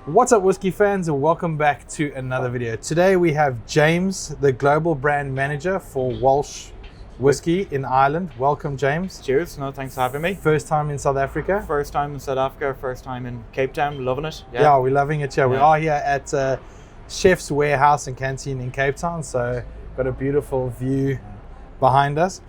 What's up, whiskey fans, and welcome back to another video. Today we have James, the global brand manager for Walsh Whiskey in Ireland. Welcome, James. Cheers. No, thanks for having me. First time in South Africa? First time in South Africa, first time in Cape Town. Loving it. Yeah, we're loving it here. Yeah. We are here at Chef's Warehouse and Canteen in Cape Town, so got a beautiful view behind us.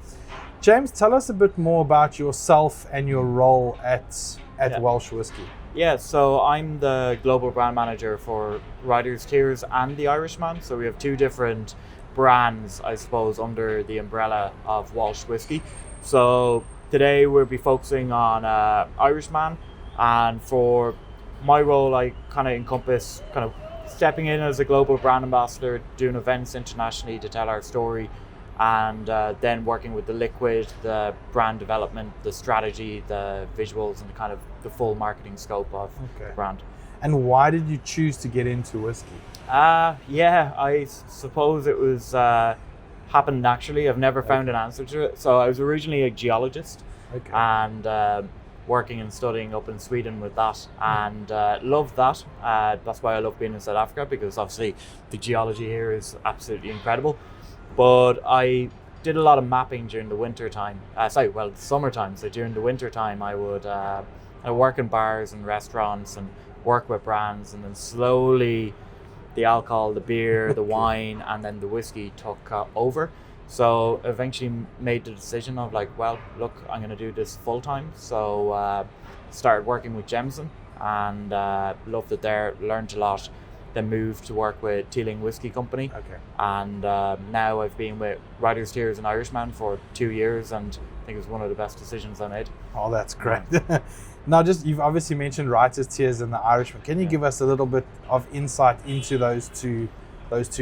James, tell us a bit more about yourself and your role at Walsh Whiskey. Yeah, so I'm the global brand manager for Riders Tears and the Irishman. So we have two different brands, I suppose, under the umbrella of Walsh Whiskey. So today we'll be focusing on Irishman, and for my role I kind of encompass stepping in as a global brand ambassador, doing events internationally to tell our story, and then working with the liquid, the brand development, the strategy, the visuals, and the full marketing scope of the brand. And why did you choose to get into whiskey? I suppose it was happened naturally. I've never found an answer to it. So I was originally a geologist, and working and studying up in Sweden with that, and loved that. That's why I love being in South Africa, because obviously the geology here is absolutely incredible. But I did a lot of mapping during the winter time. Summertime. So during the winter time, I would work in bars and restaurants and work with brands, and then slowly the alcohol, the beer, the wine, and then the whiskey took over. So eventually made the decision of I'm going to do this full time. So started working with Jameson, and loved it there, learned a lot. Then moved to work with Teeling Whiskey Company, and now I've been with Riders Tears and Irishman for 2 years, and I think it was one of the best decisions I made. Oh, that's great. Now, you've obviously mentioned Riders Tears and the Irishman. Can you give us a little bit of insight into those two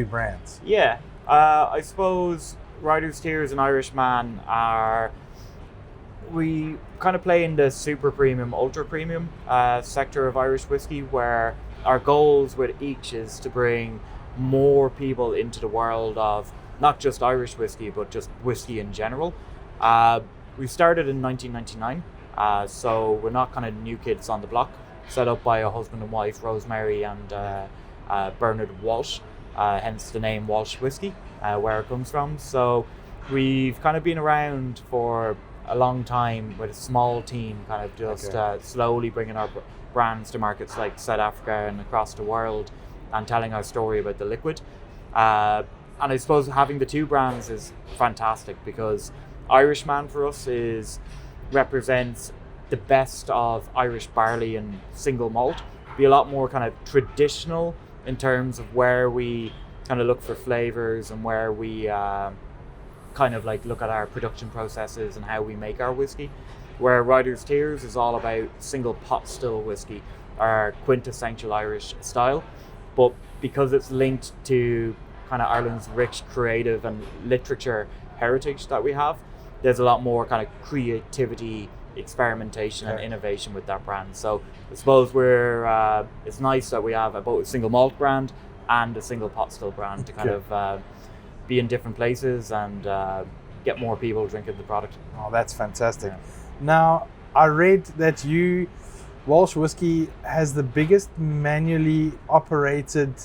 brands? Yeah, I suppose Riders Tears and Irishman we kind of play in the super premium, ultra premium sector of Irish whiskey, where our goals with each is to bring more people into the world of not just Irish whiskey, but just whiskey in general. We started in 1999, so we're not kind of new kids on the block. Set up by a husband and wife, Rosemary and Bernard Walsh, hence the name Walsh Whiskey, where it comes from. So we've kind of been around for a long time with a small team, slowly bringing our brands to markets like South Africa and across the world, and telling our story about the liquid. And I suppose having the two brands is fantastic, because Irishman for us represents the best of Irish barley and single malt. Be a lot more kind of traditional in terms of where we kind of look for flavors, and where we look at our production processes and how we make our whiskey. Where Riders Tears is all about single pot still whiskey, our quintessential Irish style. But because it's linked to kind of Ireland's rich creative and literature heritage that we have, there's a lot more kind of creativity, experimentation, and innovation with that brand. So I suppose it's nice that we have both a single malt brand and a single pot still brand to be in different places and get more people drinking the product. Oh, that's fantastic. Yeah. Now, I read that Walsh Whiskey has the biggest manually operated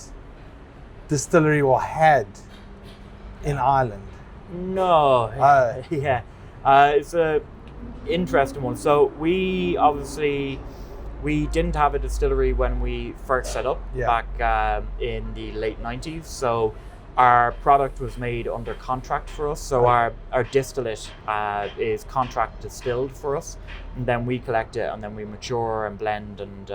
distillery, or had, in Ireland. No. It's a interesting one. So we didn't have a distillery when we first set up back in the late 90s. So our product was made under contract for us. So our distillate is contract distilled for us, and then we collect it, and then we mature and blend and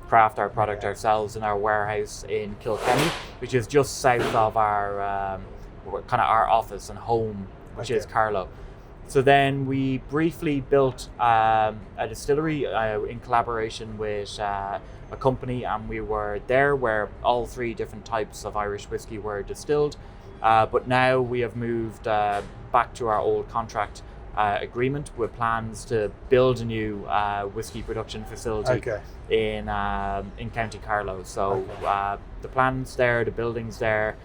craft our product ourselves in our warehouse in Kilgannon, which is just south of our our office and home, which is Carlow. So then we briefly built a distillery in collaboration with a company, and we were there where all three different types of Irish whiskey were distilled. But now we have moved back to our old contract agreement, with plans to build a new whiskey production facility in County Carlow. So the plan's there, the building's there.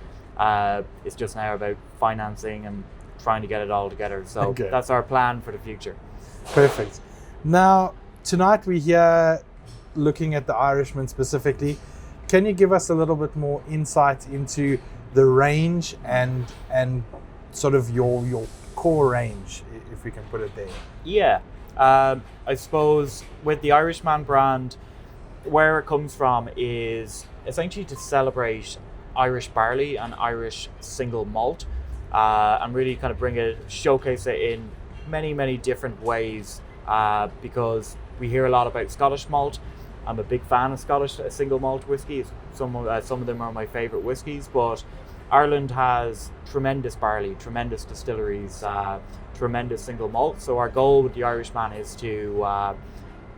It's just now about financing and trying to get it all together. So that's our plan for the future. Perfect. Now, tonight we're here looking at the Irishman specifically, can you give us a little bit more insight into the range and sort of your core range, if we can put it there? Yeah, I suppose with the Irishman brand, where it comes from is essentially to celebrate Irish barley and Irish single malt, and really kind of showcase it in many different ways, because we hear a lot about Scottish malt. I'm a big fan of Scottish single malt whiskies. Some of them are my favourite whiskies, but Ireland has tremendous barley, tremendous distilleries, tremendous single malt. So our goal with the Irishman is to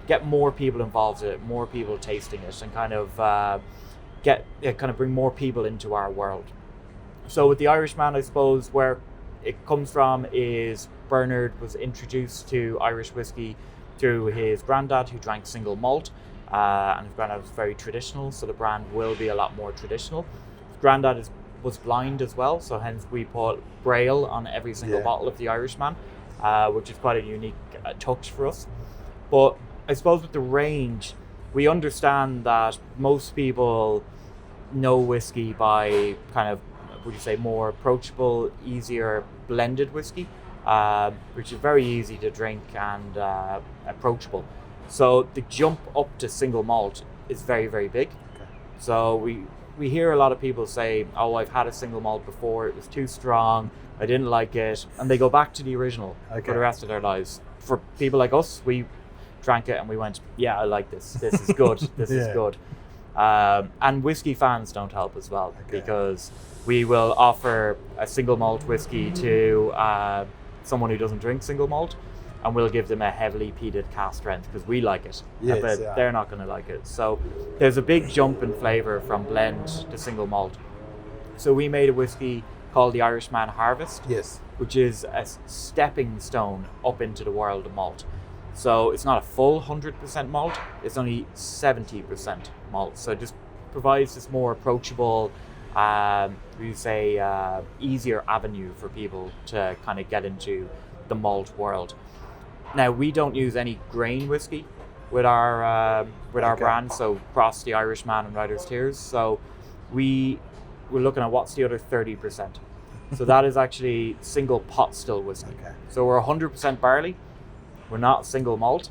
get more people involved in it, more people tasting it, and kind of bring more people into our world. So with the Irishman, I suppose where it comes from is Bernard was introduced to Irish whiskey through his granddad, who drank single malt, and his granddad was very traditional, so the brand will be a lot more traditional. His granddad was blind as well, so hence we put Braille on every single bottle of the Irishman, which is quite a unique touch for us. But I suppose with the range, we understand that most people know whiskey by kind of, would you say, more approachable, easier blended whiskey, which is very easy to drink and approachable. So the jump up to single malt is very big. Okay. So we hear a lot of people say, oh, I've had a single malt before, it was too strong, I didn't like it, and they go back to the original for the rest of their lives. For people like us, we drank it and we went, yeah, I like this is good, this is good. And whiskey fans don't help as well, because we will offer a single malt whiskey to someone who doesn't drink single malt, and we'll give them a heavily peated cask strength because we like it, but they're not going to like it. So there's a big jump in flavour from blend to single malt. So we made a whiskey called the Irishman Harvest, which is a stepping stone up into the world of malt. So it's not a full 100% malt, it's only 70% malt. So it just provides this more approachable, easier avenue for people to kind of get into the malt world. Now, we don't use any grain whiskey with our brand, so across the Irishman and Riders Tears. So we're looking at what's the other 30%. So that is actually single pot still whiskey. Okay. So we're 100% barley. We're not single malt,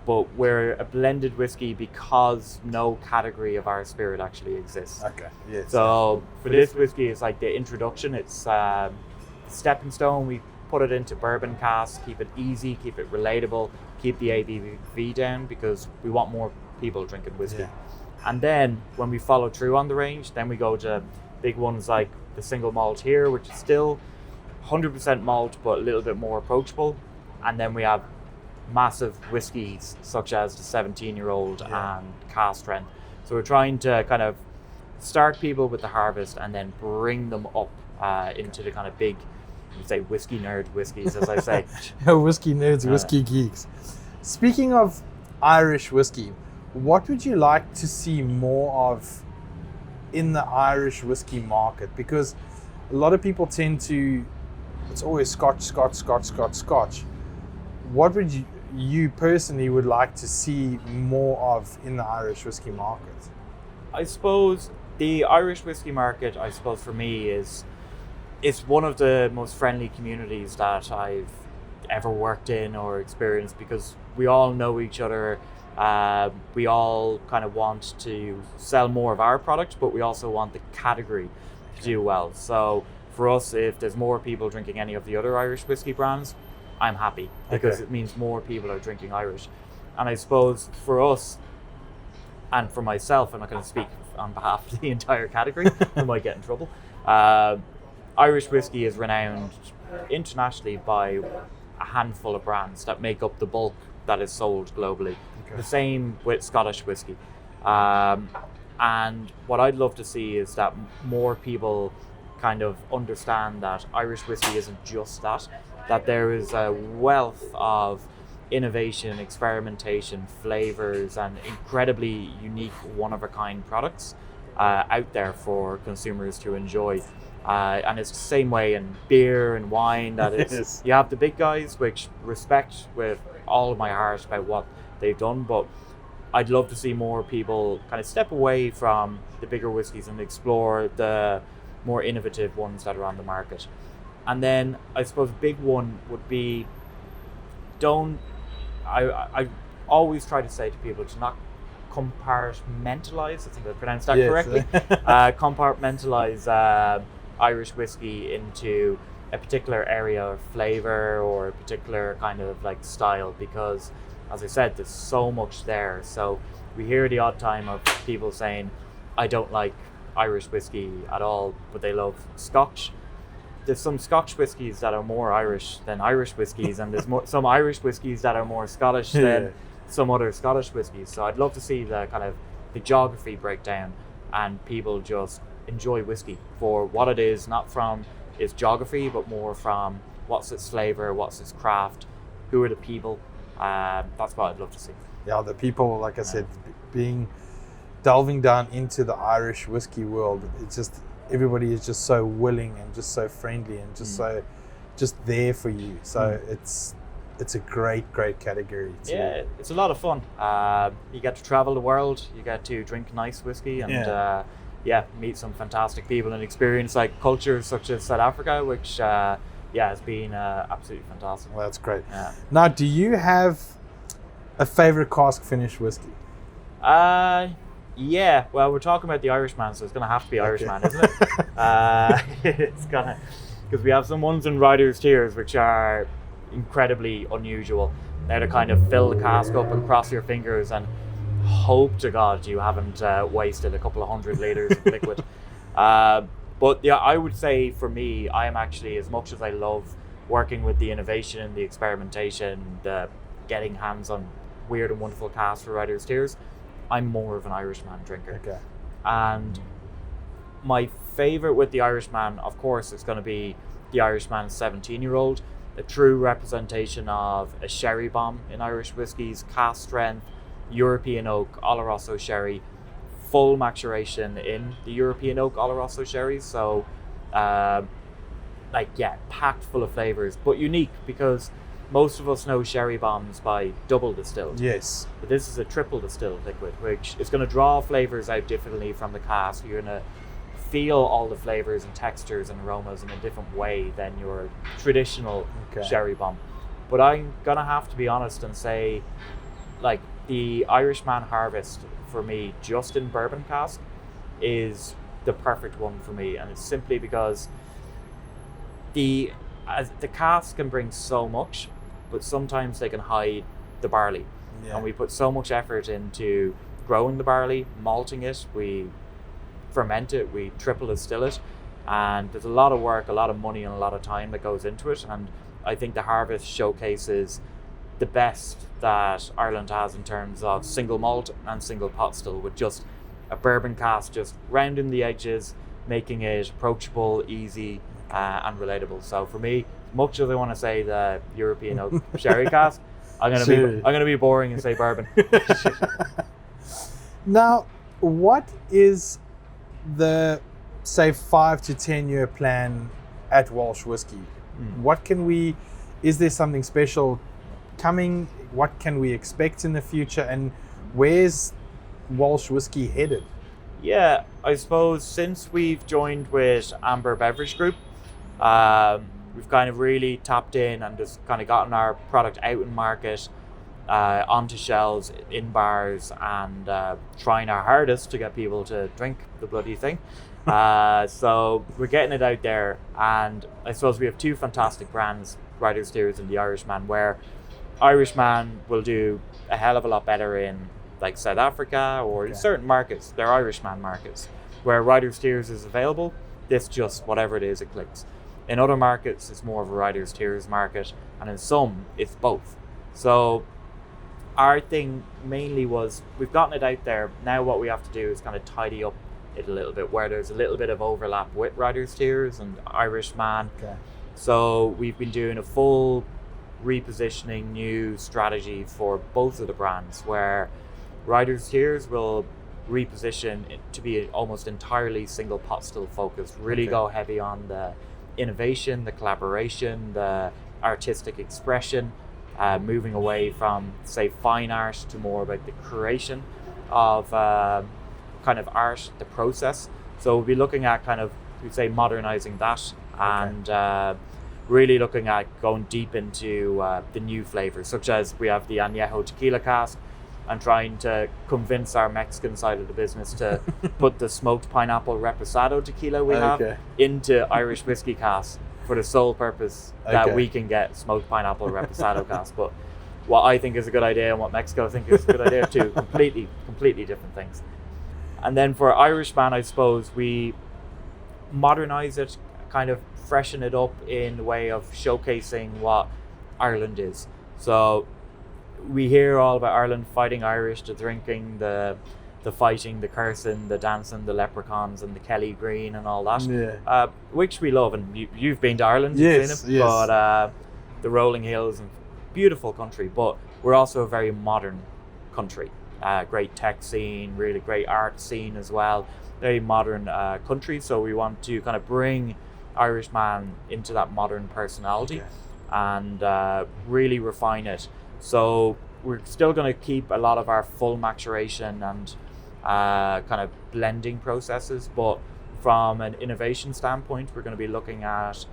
but we're a blended whiskey because no category of our spirit actually exists. Okay. Yes. So for this whiskey, it's like the introduction. It's stepping stone. We put it into bourbon casks, keep it easy, keep it relatable, keep the ABV down because we want more people drinking whiskey. Yeah. And then when we follow through on the range, then we go to big ones like the single malt here, which is still 100% malt, but a little bit more approachable. And then we have massive whiskies such as the 17-year-old and cask strength. So we're trying to kind of start people with the Harvest and then bring them up into the kind of big, you say, whiskey nerd whiskeys, as I say. Whiskey nerds, whiskey geeks. Speaking of Irish whiskey, what would you like to see more of in the Irish whiskey market? Because a lot of people tend to, it's always Scotch. What would you personally would like to see more of in the Irish whiskey market? I suppose the Irish whiskey market, for me, it's one of the most friendly communities that I've ever worked in or experienced, because we all know each other. We all kind of want to sell more of our product, but we also want the category to do well. So for us, if there's more people drinking any of the other Irish whiskey brands, I'm happy, because it means more people are drinking Irish. And I suppose for us, and for myself, I'm not going to speak on behalf of the entire category, I might get in trouble. Irish whiskey is renowned internationally by a handful of brands that make up the bulk that is sold globally. Okay. The same with Scottish whiskey. And what I'd love to see is that more people kind of understand that Irish whiskey isn't just that there is a wealth of innovation, experimentation, flavors, and incredibly unique one-of-a-kind products out there for consumers to enjoy. And it's the same way in beer and wine, that it's, you have the big guys, which respect with all of my heart about what they've done, but I'd love to see more people kind of step away from the bigger whiskies and explore the more innovative ones that are on the market. And then I suppose a big one would be, I always try to say to people to not compartmentalize, I think I pronounced that correctly, compartmentalize Irish whiskey into a particular area of flavor or a particular kind of like style, because as I said, there's so much there. So we hear the odd time of people saying, I don't like Irish whiskey at all, but they love Scotch. There's some Scotch whiskies that are more Irish than Irish whiskies, and there's some Irish whiskies that are more Scottish than some other Scottish whiskies. So I'd love to see the kind of the geography breakdown and people just enjoy whiskey for what it is, not from its geography, but more from what's its flavor, what's its craft, who are the people. That's what I'd love to see. Yeah, the people, like I said, delving down into the Irish whiskey world. It's just, everybody is just so willing and just so friendly and just just there for you. So it's a great category. Yeah, it's a lot of fun. You get to travel the world, you get to drink nice whiskey, and meet some fantastic people and experience like cultures such as South Africa, which has been absolutely fantastic. Well, that's great. Yeah. Now, do you have a favorite cask finish whiskey? Yeah. Well, we're talking about the Irishman, so it's going to have to be Irishman, isn't it? It's gonna, because we have some ones in Riders Tears which are incredibly unusual. They're to kind of fill the cask up and cross your fingers and hope to God you haven't wasted a couple of 100 liters of liquid. But yeah, I would say for me, I am actually, as much as I love working with the innovation, the experimentation, the getting hands on weird and wonderful casks for Riders Tears, I'm more of an Irishman drinker. Okay. And my favorite with the Irishman, of course, is going to be the Irishman 17-year-old, a true representation of a sherry bomb in Irish whiskies, cask strength, European oak, Oloroso sherry, full maturation in the European oak Oloroso sherry. So, packed full of flavors, but unique because most of us know sherry bombs by double distilled. Yes. But this is a triple distilled liquid, which is going to draw flavors out differently from the cask. You're going to feel all the flavors and textures and aromas in a different way than your traditional sherry bomb. But I'm going to have to be honest and say, like, the Irishman Harvest for me, just in bourbon cask, is the perfect one for me, and it's simply because the cask can bring so much, but sometimes they can hide the barley, and we put so much effort into growing the barley, malting it, we ferment it, we triple distill it, and there's a lot of work, a lot of money, and a lot of time that goes into it. And I think the Harvest showcases the best that Ireland has in terms of single malt and single pot still, with just a bourbon cask just rounding the edges, making it approachable, easy, and relatable. So for me, much as I want to say the European oak sherry cask, I'm gonna be boring and say bourbon. Now, what is the, say, 5 to 10 year plan at Walsh Whiskey? What can is there something special coming? What can we expect in the future, and where's Walsh Whiskey headed? Yeah, I suppose since we've joined with Amber Beverage Group, we've kind of really tapped in and just kind of gotten our product out in market, onto shelves, in bars, and trying our hardest to get people to drink the bloody thing. So we're getting it out there, and I suppose we have two fantastic brands, Riders Tears and the Irishman, where Irishman will do a hell of a lot better in like South Africa or in certain markets. They're Irishman markets where Riders Tears is available. This just, whatever it is, it clicks. In other markets, it's more of a Riders Tears market, and in some, it's both. So our thing mainly was, we've gotten it out there. Now what we have to do is kind of tidy up it a little bit, where there's a little bit of overlap with Riders Tears and Irishman. So we've been doing a full repositioning, new strategy for both of the brands, where Riders Tears will reposition it to be almost entirely single pot still focused, really go heavy on the innovation, the collaboration, the artistic expression, moving away from, say, fine art to more about the creation of kind of art, the process. So we'll be looking at kind of, we'd say, modernizing that, and really looking at going deep into the new flavors, such as we have the Añejo tequila cask, and trying to convince our Mexican side of the business to put the smoked pineapple reposado tequila we have into Irish whiskey casks for the sole purpose that we can get smoked pineapple reposado casks. But what I think is a good idea and what Mexico think is a good idea, two completely different things. And then for Irishman, I suppose we modernize it, kind of freshen it up in the way of showcasing what Ireland is. So we hear all about Ireland, fighting Irish, the drinking, the fighting, the cursing, the dancing, the leprechauns and the Kelly Green and all that, which we love. And you've been to Ireland, you've seen it, but the rolling hills, and beautiful country. But we're also a very modern country. Great tech scene, really great art scene as well. Very modern country. So we want to kind of bring Irishman into that modern personality and really refine it. So we're still going to keep a lot of our full maturation and kind of blending processes, but from an innovation standpoint, we're going to be looking at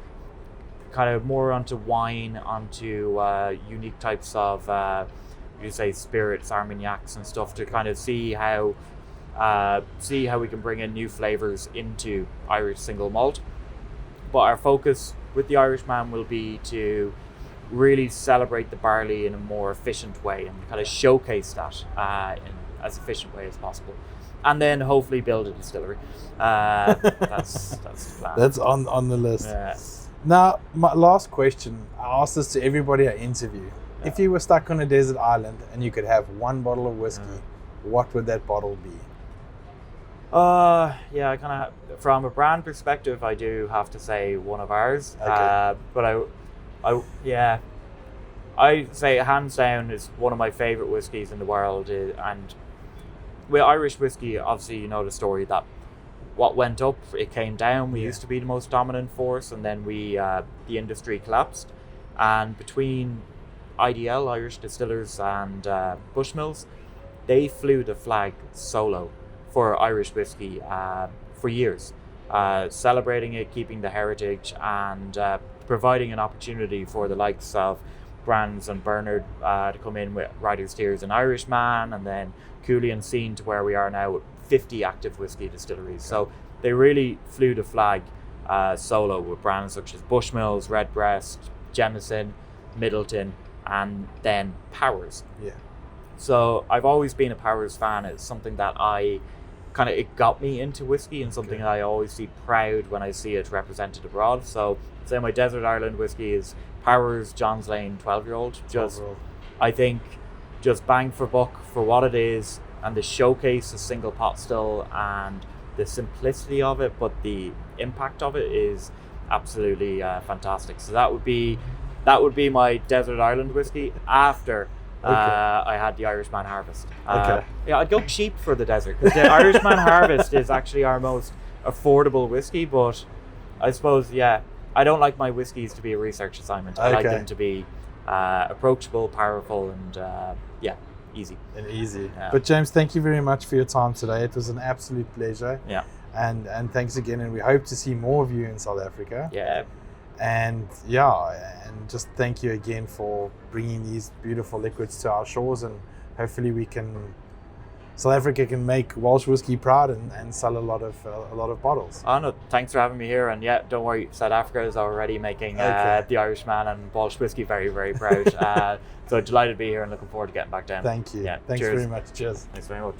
kind of more onto wine, onto unique types of you say spirits, armagnacs and stuff, to kind of see how we can bring in new flavors into Irish single malt. But our focus with the Irishman will be to really celebrate the barley in a more efficient way and kind of showcase that in as efficient way as possible, and then hopefully build a distillery. That's the plan. That's on the list. Now, my last question, I ask this to everybody I interview. If you were stuck on a desert island and you could have one bottle of whiskey, what would that bottle be? I kind of, from a brand perspective, I do have to say one of ours. But I say hands down is one of my favorite whiskies in the world. And with Irish whiskey, obviously you know the story that what went up, it came down. We used to be the most dominant force, and then the industry collapsed. And between IDL, Irish Distillers, and Bushmills, they flew the flag solo for Irish whiskey for years, celebrating it, keeping the heritage, and providing an opportunity for the likes of brands and Bernard to come in with Riders, Tears and Irishman, and then Kilgannon scene to where we are now with 50 active whiskey distilleries. So they really flew the flag solo with brands such as Bushmills, Redbreast, Jameson, Middleton, and then Powers. So I've always been a Powers fan. It's something that it got me into whiskey, and something I always see proud when I see it represented abroad. So say my Desert Island whiskey is Powers John's Lane 12-year-old. I think just bang for buck for what it is, and the showcase, the single pot still, and the simplicity of it, but the impact of it is absolutely fantastic. So that would be my Desert Island whiskey after I had the Irishman Harvest. I'd go cheap for the desert, because the Irishman Harvest is actually our most affordable whiskey. But I suppose, I don't like my whiskeys to be a research assignment. I like them to be approachable, powerful, and easy. But James, thank you very much for your time today. It was an absolute pleasure. And thanks again, and we hope to see more of you in South Africa. And just thank you again for bringing these beautiful liquids to our shores, and hopefully South Africa can make Walsh Whiskey proud and sell a lot of bottles. Oh no, thanks for having me here, and don't worry, South Africa is already making the Irishman and Walsh Whiskey very, very proud. So delighted to be here and looking forward to getting back down. Thank you. Thanks cheers. very much. Cheers. Thanks very much.